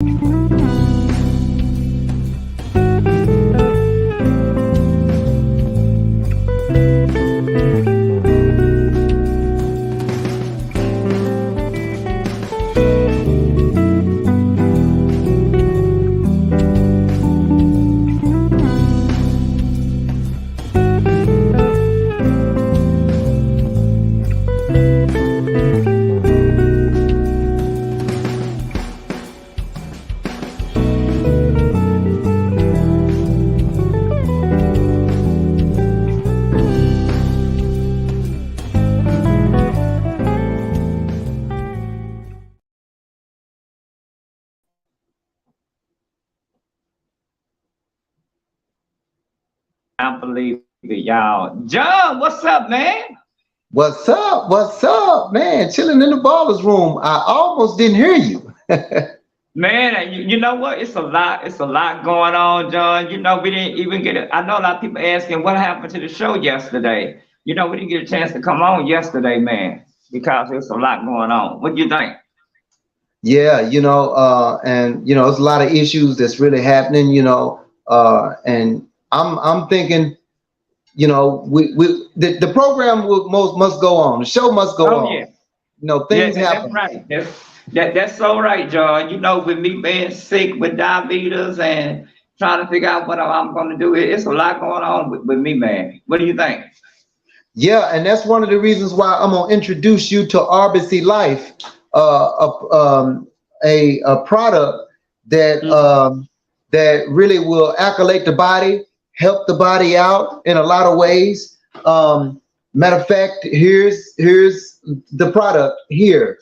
I believe it, y'all. John, what's up, man? What's up? What's up, man? Chilling in the baller's room. I almost didn't hear you. Man, you know what? It's a lot. It's a lot going on, John. You know, we didn't even get it. I know a lot of people asking what happened to the show yesterday. You know, we didn't get a chance to come on yesterday, man, because there's a lot going on. What do you think? Yeah, and there's a lot of issues that's really happening, and I'm thinking, the program must go on. The show must go on. Yeah. Things happen. That's right. That's so right, John. You know, with me being sick with diabetes and trying to figure out what I'm going to do, it's a lot going on with me, man. What do you think? Yeah, and that's one of the reasons why I'm gonna introduce you to RBC Life, a product that that really will accolate the body, help the body out in a lot of ways. Matter of fact, here's the product here,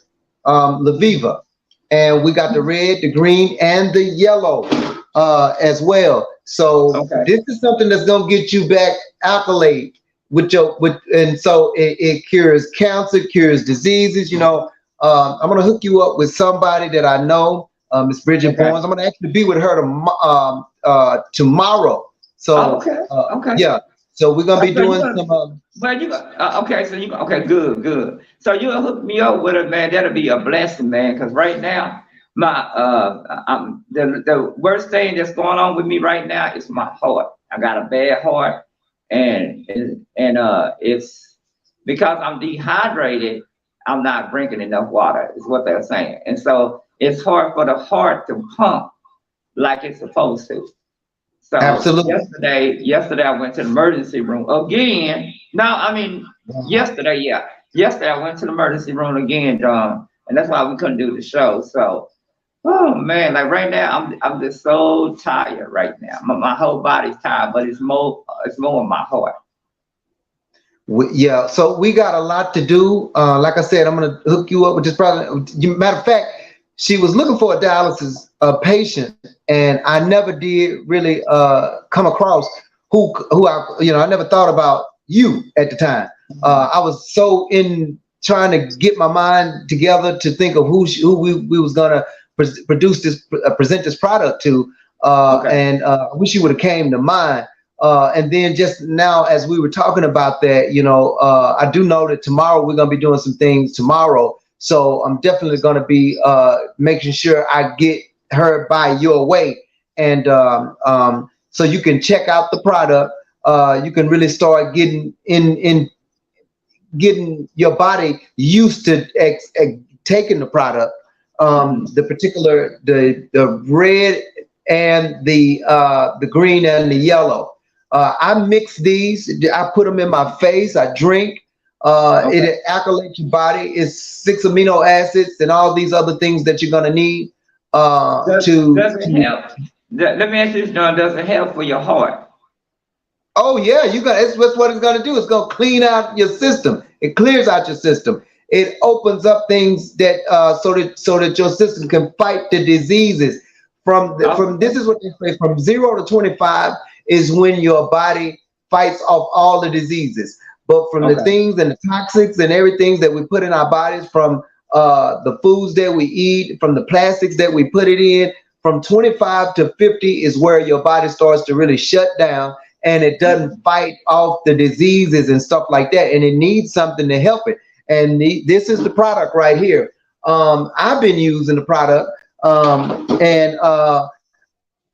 Laviva, and we got the red, the green, and the yellow as well. So this is something that's gonna get you back accolade and so it cures cancer, cures diseases. I'm gonna hook you up with somebody that I know, Miss Bridget Barnes. I'm gonna actually be with her tomorrow. So yeah. So we're gonna be doing some. Well, you good. So you'll hook me up with it, man. That'll be a blessing, man. Because right now, the worst thing that's going on with me right now is my heart. I got a bad heart, and it's because I'm dehydrated. I'm not drinking enough water, is what they're saying, and so it's hard for the heart to pump like it's supposed to. So absolutely. Yesterday I went to the emergency room again. Yesterday I went to the emergency room again, John, and that's why we couldn't do the show. So, oh man, like right now I'm just so tired right now. My whole body's tired, but it's more in my heart. Yeah, so we got a lot to do. Like I said, I'm gonna hook you up with this product. Matter of fact, she was looking for a dialysis patient, and I never did really come across who I never thought about you at the time. I was so in trying to get my mind together to think of who we was gonna present this product to, and I wish you would have came to mind. And then just now, as we were talking about that, I do know that tomorrow we're gonna be doing some things tomorrow. So I'm definitely going to be making sure I get her by your way, and so you can check out the product. You can really start getting your body used to taking the product. The red and the green and the yellow. I mix these. I put them in my face. I drink. It activates your body. It's 6 amino acids and all these other things that you're gonna need does it help? Let me ask you this, John. Does it help for your heart? Oh yeah, it's what it's gonna do. It's gonna clean out your system. It clears out your system. It opens up things that so that your system can fight the diseases. This is what they say, from 0 to 25 is when your body fights off all the diseases. But from the things and the toxics and everything that we put in our bodies, from the foods that we eat, from the plastics that we put it in, from 25 to 50 is where your body starts to really shut down, and it doesn't fight off the diseases and stuff like that. And it needs something to help it. And this is the product right here. I've been using the product And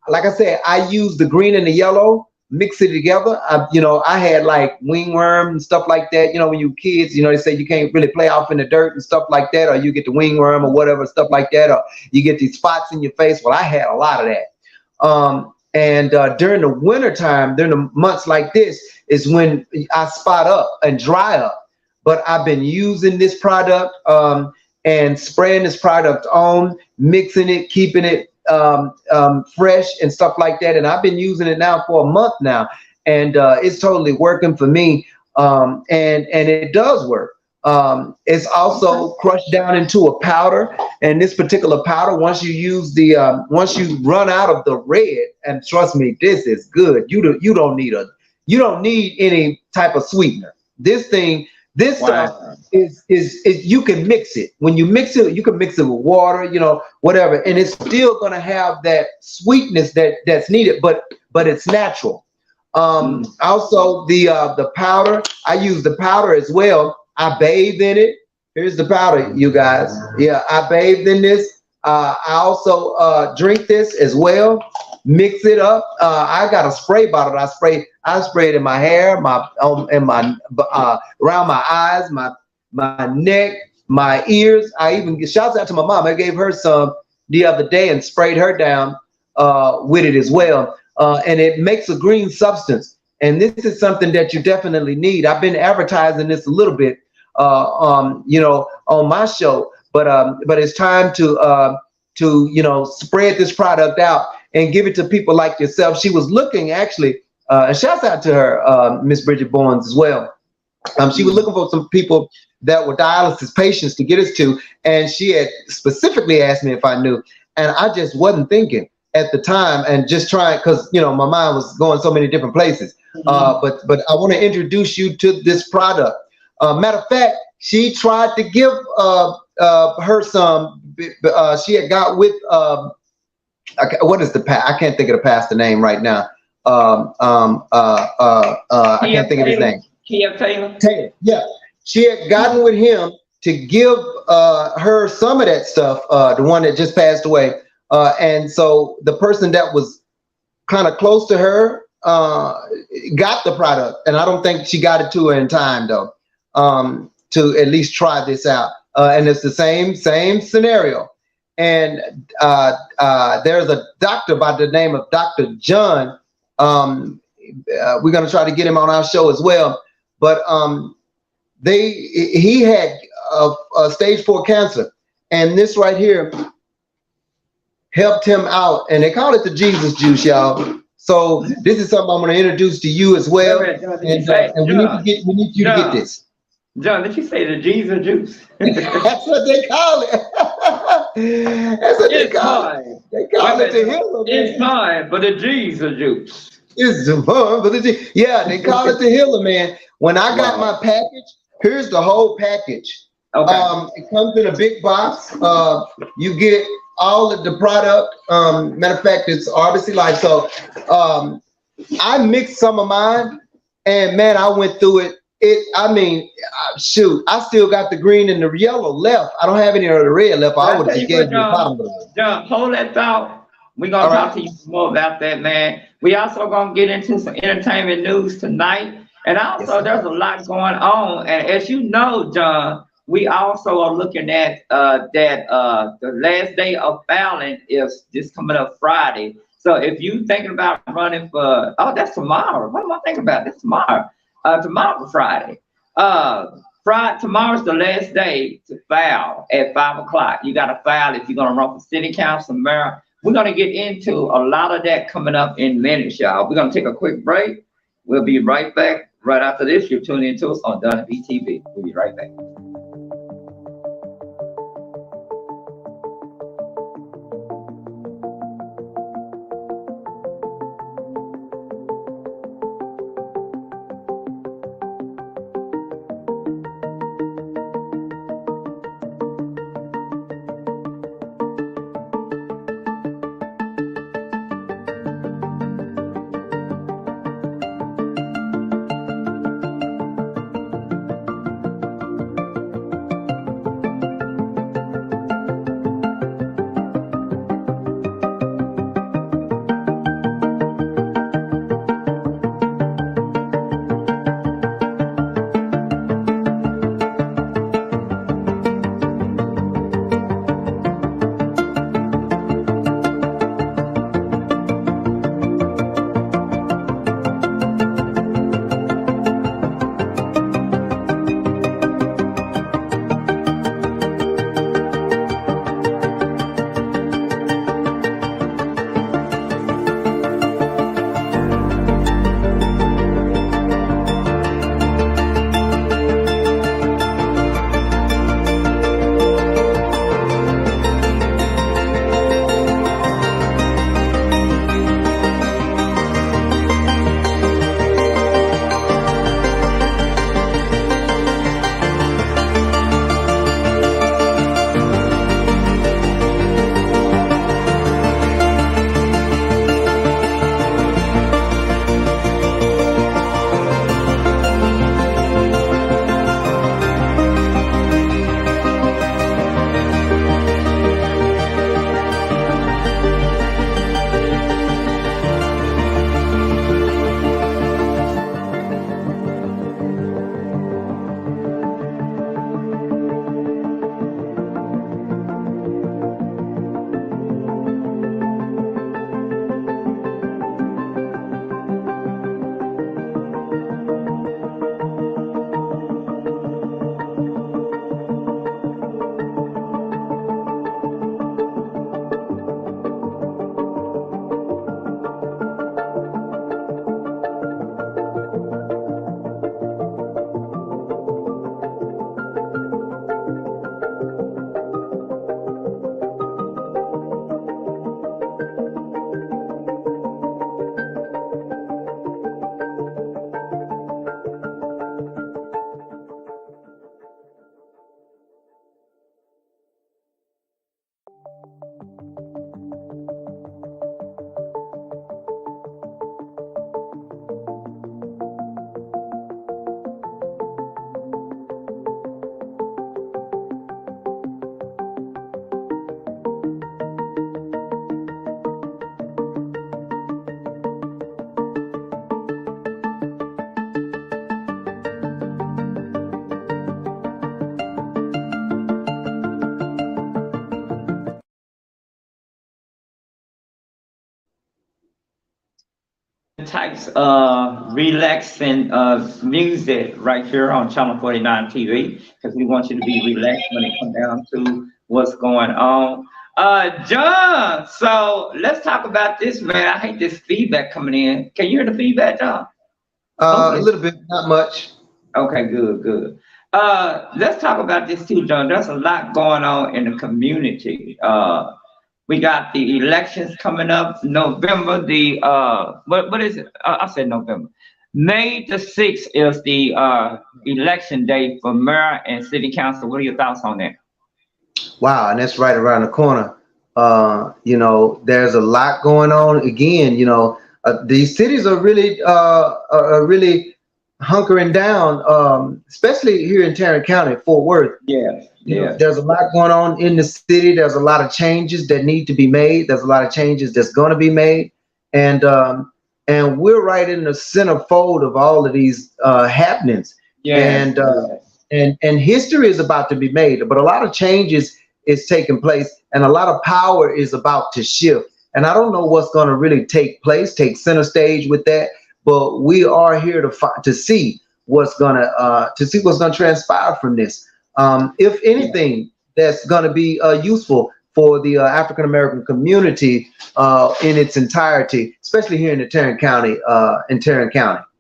like I said, I use the green and the yellow, mix it together. I had like wingworm and stuff like that. When you kids, they say you can't really play off in the dirt and stuff like that, or you get the wingworm or whatever, stuff like that, or you get these spots in your face. Well, I had a lot of that. And during the winter time, during the months like this, is when I spot up and dry up. But I've been using this product and spraying this product on, mixing it, keeping it fresh and stuff like that. And I've been using it now for a month now, and it's totally working for me. And it does work. It's also crushed down into a powder, and this particular powder, once you use once you run out of the red, and trust me, this is good. You don't need any type of sweetener. This stuff is you can mix it. When you mix it, you can mix it with water, whatever, and it's still gonna have that sweetness that's needed, but it's natural. Also the powder, I use the powder as well. I bathe in it. Here's the powder, you guys. Yeah, I bathed in this. I also drink this as well. Mix it up. I got a spray bottle. I spray it in my hair, around my eyes, my neck, my ears. I even shouts out to my mom. I gave her some the other day and sprayed her down with it as well. And it makes a green substance. And this is something that you definitely need. I've been advertising this a little bit, on my show, but it's time to spread this product out and give it to people like yourself. She was looking actually, and shouts out to her, Miss Bridget Bowens as well. She was looking for some people that were dialysis patients to get us to, and she had specifically asked me if I knew, and I just wasn't thinking at the time, and just trying, because my mind was going so many different places. But I want to introduce you to this product. Matter of fact, she tried to give her some. She had got with what is the I can't think of the pastor name right now. I can't think of his name. Taylor. Yeah, she had gotten with him to give her some of that stuff. The one that just passed away, and so the person that was kind of close to her got the product, and I don't think she got it to her in time though, to at least try this out. And it's the same scenario. And there's a doctor by the name of Dr. John. We're gonna try to get him on our show as well. But he had a stage 4 cancer, and this right here helped him out, and they call it the Jesus juice, y'all. So this is something I'm going to introduce to you as well, and we need you to get this. John, did you say the Jesus juice? That's what they call it. That's what they call it. They call it the healer. It's fine, but the Jesus juice. It's fun, but yeah, they call it the healer, man. When I got my package, here's the whole package. Okay. It comes in a big box. You get all of the product. Matter of fact, it's obviously like so. I mixed some of mine, and man, I went through it. Shoot, I still got the green and the yellow left. I don't have any of the red left. I would have just gave you the bottom of it. John, hold that thought. We're gonna talk to you more about that, man. We also gonna get into some entertainment news tonight, and also there's a lot going on. And as you know, John, we also are looking at the last day of filing is this coming up Friday. So if you thinking about running for, that's tomorrow. What am I thinking about? That's tomorrow. Tomorrow Friday. Tomorrow's the last day to file at 5 o'clock. You got to file if you're gonna run for city council, mayor. We're gonna get into a lot of that coming up in minutes, y'all. We're gonna take a quick break. We'll be right back right after this. You're tuning into us on Donny B Tv. We'll be right back. types of relaxing music right here on Channel 49 TV because we want you to be relaxed when it comes down to what's going on. John, so let's talk about this, man. I hate this feedback coming in. Can you hear the feedback, John? A Hopefully. little bit, not much. Okay, good, good. Let's talk about this too, John. There's a lot going on in the community. We got the elections coming up November. What is it? I said November. May the 6th is the election day for mayor and city council. What are your thoughts on that? Wow, and that's right around the corner. There's a lot going on. Again, these cities are really hunkering down, especially here in Tarrant County, Fort Worth. Yeah, yeah. There's a lot going on in the city. There's a lot of changes that need to be made. There's a lot of changes that's going to be made, and we're right in the centerfold of all of these happenings. Yeah, and history is about to be made, but a lot of changes is taking place, and a lot of power is about to shift. And I don't know what's going to really take center stage with that. But we are here to see what's gonna transpire from this. If anything, that's gonna be useful for the African American community in its entirety, especially here in the Tarrant County.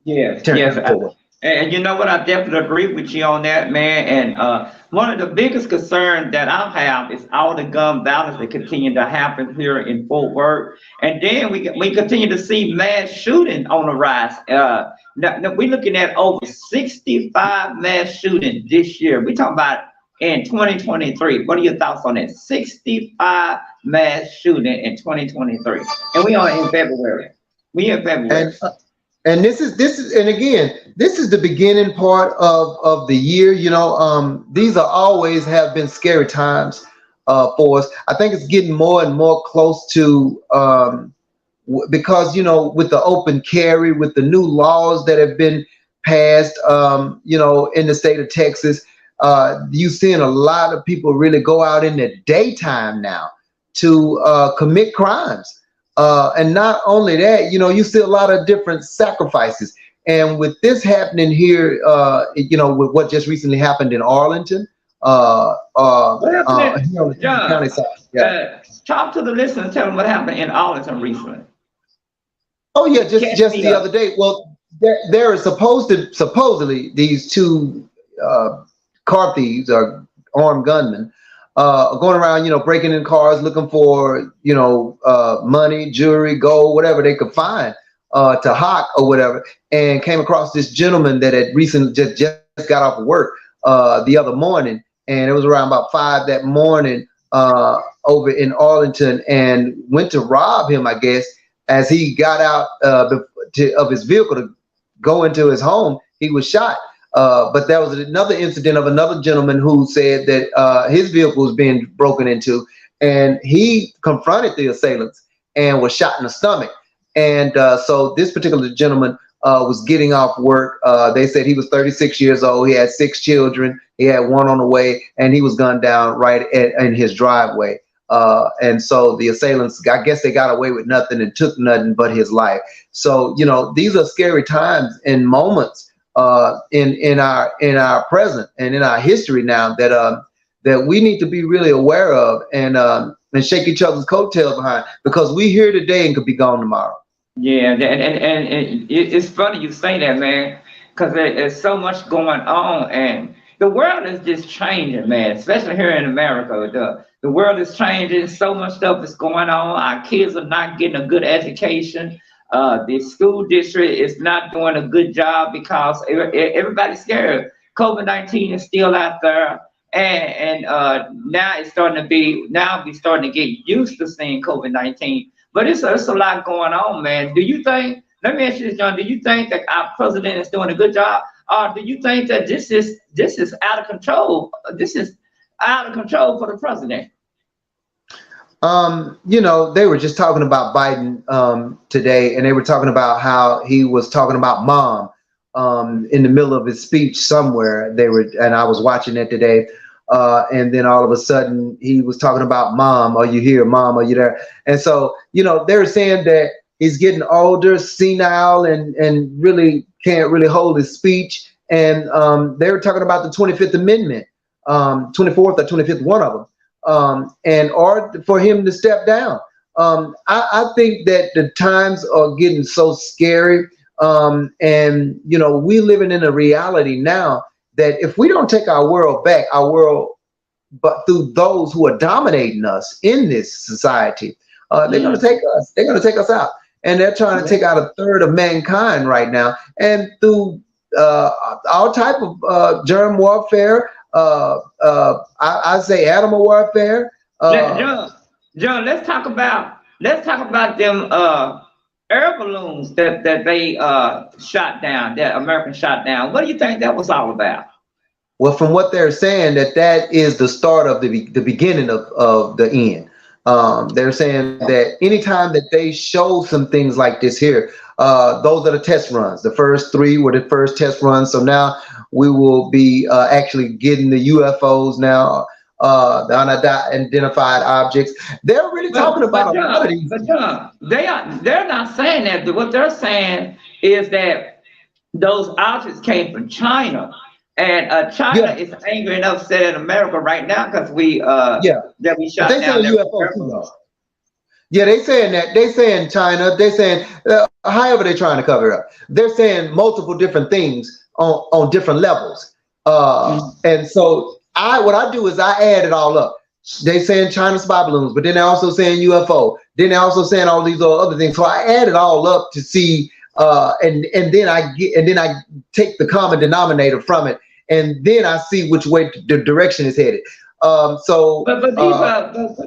Yes, yes. And you know what? I definitely agree with you on that, man. And one of the biggest concerns that I have is all the gun violence that continue to happen here in Fort Worth. And then we continue to see mass shooting on the rise. Now we're looking at over 65 mass shootings this year. We're talking about in 2023. What are your thoughts on that? 65 mass shooting in 2023. And we are in February. And this is and again, this is the beginning part of the year. These are always have been scary times for us. I think it's getting more and more close to because with the open carry, with the new laws that have been passed, in the state of Texas, you're seeing a lot of people really go out in the daytime now to commit crimes. And not only that, you see a lot of different sacrifices. And with this happening here, with what just recently happened in Arlington, here on the county side. Yeah. Talk to the listener and tell them what happened in Arlington recently. Oh yeah, just the other day. Well, there are supposedly these two car thieves or armed gunmen going around, breaking in cars, looking for, money, jewelry, gold, whatever they could find to hawk or whatever, and came across this gentleman that had recently just got off of work the other morning, and it was around about 5 that morning over in Arlington, and went to rob him, I guess. As he got out of his vehicle to go into his home, he was shot. But there was another incident of another gentleman who said that his vehicle was being broken into, and he confronted the assailants and was shot in the stomach. And so this particular gentleman was getting off work. They said he was 36 years old. He had 6 children. He had one on the way, and he was gunned down right in his driveway. And so the assailants, I guess they got away with nothing and took nothing but his life. So, these are scary times and moments in our present and in our history now that we need to be really aware of and shake each other's coattails behind, because we here today and could be gone tomorrow. Yeah, and it's funny you say that, man, because there's so much going on, and the world is just changing, man, especially here in America. The world is changing. So much stuff is going on. Our kids are not getting a good education. The school district is not doing a good job because everybody's scared. COVID-19 is still out there, and now we're starting to get used to seeing COVID-19. But it's a lot going on, man. Let me ask you this, John, do you think that our president is doing a good job? Or do you think that this is out of control? This is out of control for the president? They were just talking about Biden today, and they were talking about how he was talking about mom in the middle of his speech somewhere. And I was watching it today, and then all of a sudden he was talking about mom. Are you here, mom? Are you there? And so they were saying that He's getting older, senile, and really can't really hold his speech. And they were talking about the 25th Amendment, 24th or 25th, one of them, and or for him to step down. I think that the times are getting so scary, and you know, we living in a reality now that if we don't take our world back, but through those who are dominating us in this society, they're going to take us. They're going to take us out, and they're trying to take out a third of mankind right now, and through all type of germ warfare. I say animal warfare. John, let's talk about them air balloons that they shot down, that American shot down. What do you think that was all about? Well, from what they're saying, that is the start of the beginning of the end. They're saying that anytime that they show some things like this here, those are the test runs. The first 3 were the first test runs. So now we will be actually getting the UFOs now, the unidentified objects. They're really talking about a lot of these. But John, they're not saying that. What they're saying is that those objects came from China. And China is angry and upset at America right now because that we shot down their UFOs too. Yeah, they saying that. They saying China. They saying however they're trying to cover it up. They're saying multiple different things on different levels. And so what I do is I add it all up. They saying China spy balloons, but then they're also saying UFO. Then they're also saying all these other things. So I add it all up to see. And then I take the common denominator from it, and then I see which way the direction is headed. But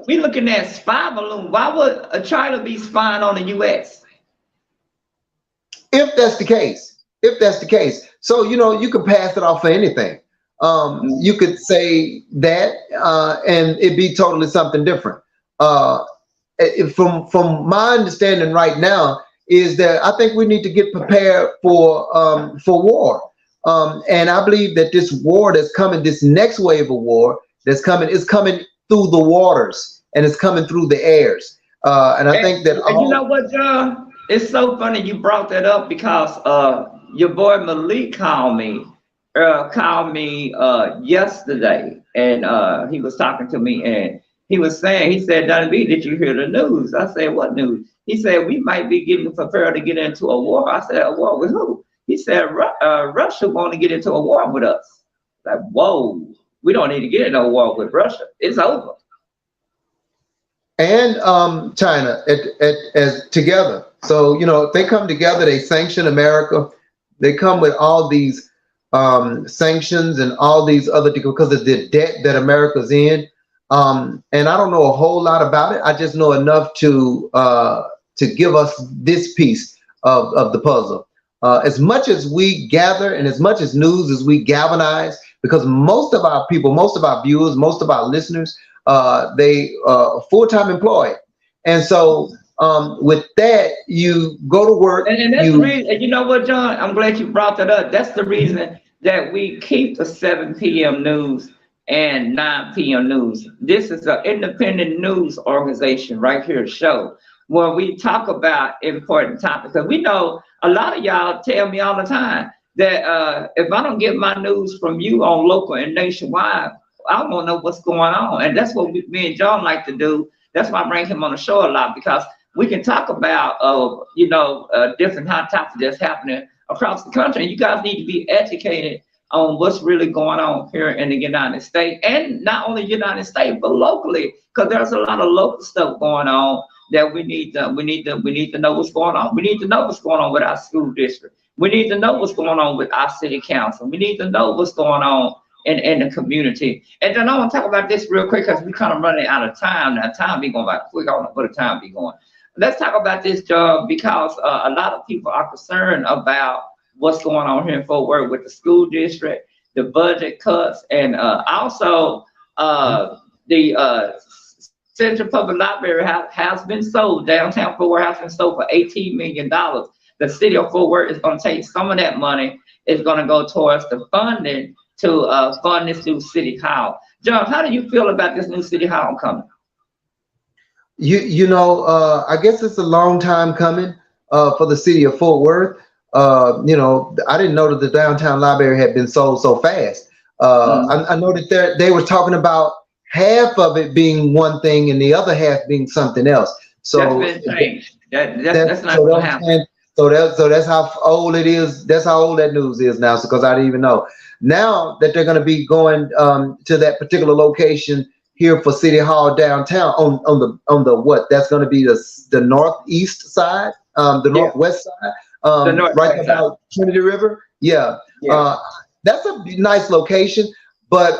we looking at spy balloon. Why would China be spying on the U.S.? If that's the case, so you know, you can pass it off for anything. You could say that, and it'd be totally something different. From my understanding right now, is that I think we need to get prepared for war. And I believe that this war that's coming, this next wave of war that's coming, is coming through the waters and it's coming through the airs. And I think that. And you know what, John? It's so funny you brought that up because your boy Malik called me yesterday, and he was talking to me, and he said, Donny B, did you hear the news? I said, what news? He said, we might be getting prepared to get into a war. I said, a war with who? He said, Russia want to get into a war with us. Like, whoa, we don't need to get into a war with Russia. It's over. And China as together. So, you know, if they come together, they sanction America. They come with all these sanctions and all these other things because of the debt that America's in. And I don't know a whole lot about it. I just know enough to give us this piece of the puzzle. As much as we gather and as much as news as we galvanize, because most of our people, most of our viewers, most of our listeners, they are full-time employed. And so with that, you go to work. And that's the reason, and you know what, John? I'm glad you brought that up. That's the reason that we keep the 7 p.m. news and 9 p.m. news. This is an independent news organization right here, show, where we talk about important topics. Because we know a lot of y'all tell me all the time that if I don't get my news from you on local and nationwide, I want to know what's going on. And that's what me and John like to do. That's why I bring him on the show a lot, because we can talk about, different hot topics that's happening across the country. And you guys need to be educated on what's really going on here in the United States, and not only United States, but locally, because there's a lot of local stuff going on that we need to know what's going on. We need to know what's going on with our school district. We need to know what's going on with our city council. We need to know what's going on in the community. And then I want to talk about this real quick because we're kind of running out of time. Now, time be going by quick. I don't know where the time be going. Let's talk about this, Joe, because a lot of people are concerned about what's going on here in Fort Worth with the school district, the budget cuts, and also the Central Public Library has been sold. Downtown Fort Worth has been sold for $18 million. The city of Fort Worth is going to take some of that money. It's going to go towards the funding to fund this new city hall. John, how do you feel about this new city hall coming? I guess it's a long time coming. for the city of Fort Worth. You know, I didn't know that the downtown library had been sold so fast. I know that they were talking about half of it being one thing and the other half being something else. So that's been changed. That's not going to happen. So that's how old it is. That's how old that news is now. So because I didn't even know. Now that they're going to be going to that particular location here for City Hall downtown on the what? That's going to be the northeast side, the northwest side, right about Trinity River. Yeah. That's a nice location. But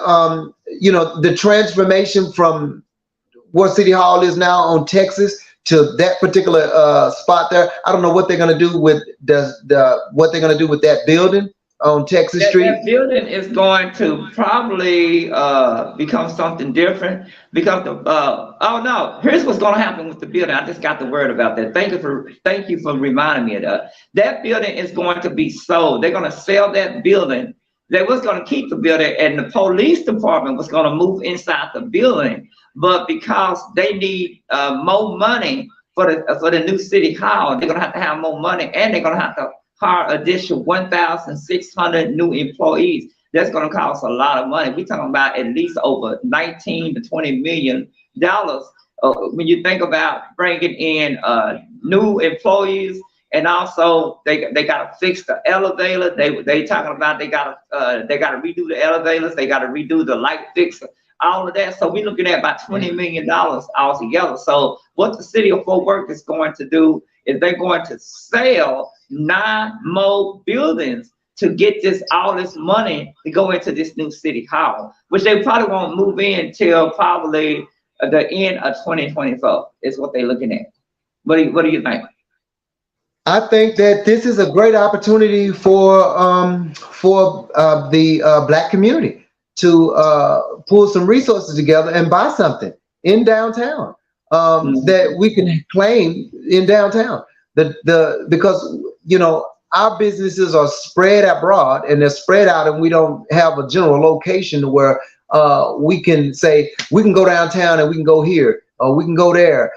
you know, the transformation from where City Hall is now on Texas to that particular spot there, I don't know what they're gonna do with what they're gonna do with that building on Texas Street. That building is going to probably become something different because oh no, here's what's going to happen with the building. I just got the word about that. Thank you for reminding me of that. That building is going to be sold. They're going to sell that building. They was going to keep the building, and the police department was going to move inside the building. But because they need more money for the new city hall, they're going to have more money, and they're going to have to hire additional 1,600 new employees. That's going to cost a lot of money. We're talking about at least over 19 to 20 million dollars. When you think about bringing in new employees. And also they got to fix the elevator. They talking about they got to redo the elevators. They got to redo the light fixer, all of that. So we're looking at about $20 million altogether. So what the city of Fort Worth is going to do is they're going to sell 9 more buildings to get all this money to go into this new city hall, which they probably won't move in till probably the end of 2024 is what they're looking at. What do you think? I think that this is a great opportunity for the Black community to pull some resources together and buy something in downtown that we can claim in downtown. Because you know our businesses are spread abroad and they're spread out, and we don't have a general location where we can say we can go downtown and we can go here. We can go there.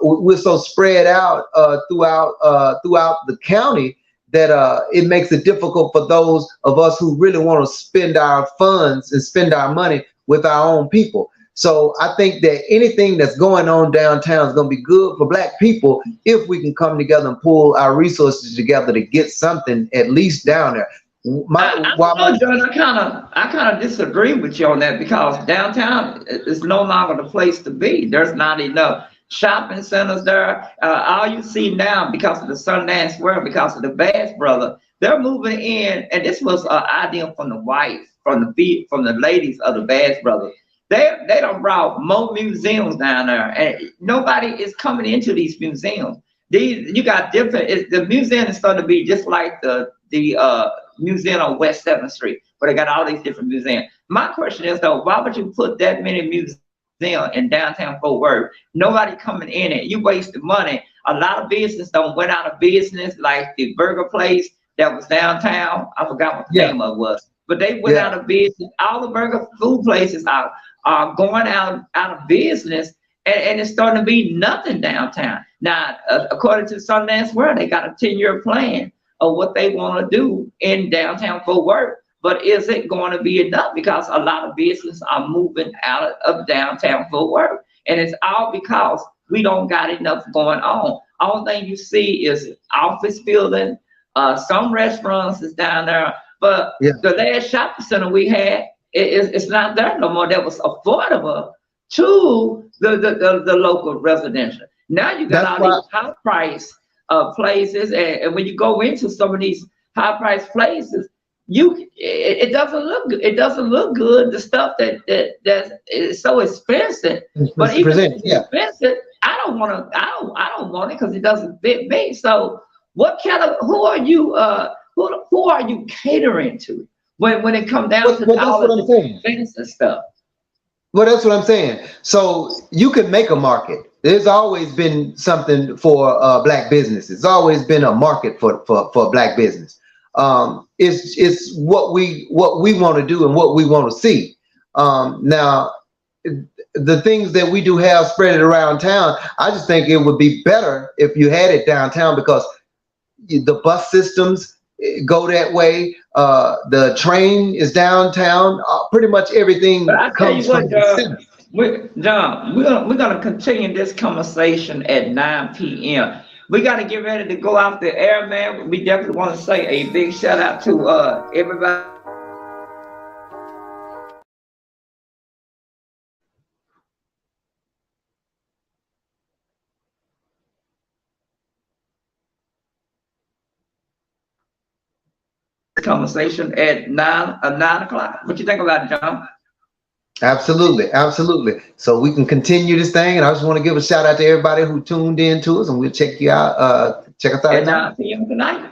We're so spread out throughout the county that it makes it difficult for those of us who really want to spend our funds and spend our money with our own people. So I think that anything that's going on downtown is going to be good for Black people if we can come together and pull our resources together to get something at least down there. I kind of disagree with you on that because downtown is no longer the place to be. There's not enough shopping centers there. All you see now because of the Sundance Square, because of the Bass Brother, they're moving in, and this was an idea from the wife, from the ladies of the Bass Brothers. They done brought more museums down there, and nobody is coming into these museums. You got different. The museum is starting to be just like the museum on West 7th Street, where they got all these different museums. My question is though, why would you put that many museums in downtown Fort Worth? Nobody coming in it. You wasted money. A lot of business went out of business, like the burger place that was downtown. I forgot what the name of it was, but they went out of business. All the burger food places are going out of business, and it's starting to be nothing downtown. Now, according to Sundance Square, they got a 10-year plan of what they want to do in downtown Fort Worth. But is it going to be enough? Because a lot of business are moving out of downtown Fort Worth. And it's all because we don't got enough going on. All thing you see is office building, some restaurants is down there. But the last shopping center we had, it's not there no more. That was affordable to the local residential. Now you got all these high price places, and when you go into some of these high price places, it doesn't look good. It doesn't look good. The stuff that is so expensive, but even if it's expensive, I don't want it because it doesn't fit me. So who are you catering to when it comes down to all of the expensive stuff? Well, that's what I'm saying. So you can make a market. There's always been something for Black businesses. It's always been a market for Black business. It's what we want to do and what we want to see. Now, the things that we do have spread it around town. I just think it would be better if you had it downtown, because the bus systems go that way. The train is downtown. Pretty much everything But I tell comes you what, from the city. John, we're gonna continue this conversation at 9 p.m. We got to get ready to go off the air, man. We definitely want to say a big shout out to everybody. Conversation at 9 o'clock. What you think about it, John? Absolutely, absolutely. So we can continue this thing, and I just want to give a shout out to everybody who tuned in to us, and we'll check you out. Check us out at 9 p.m. tonight.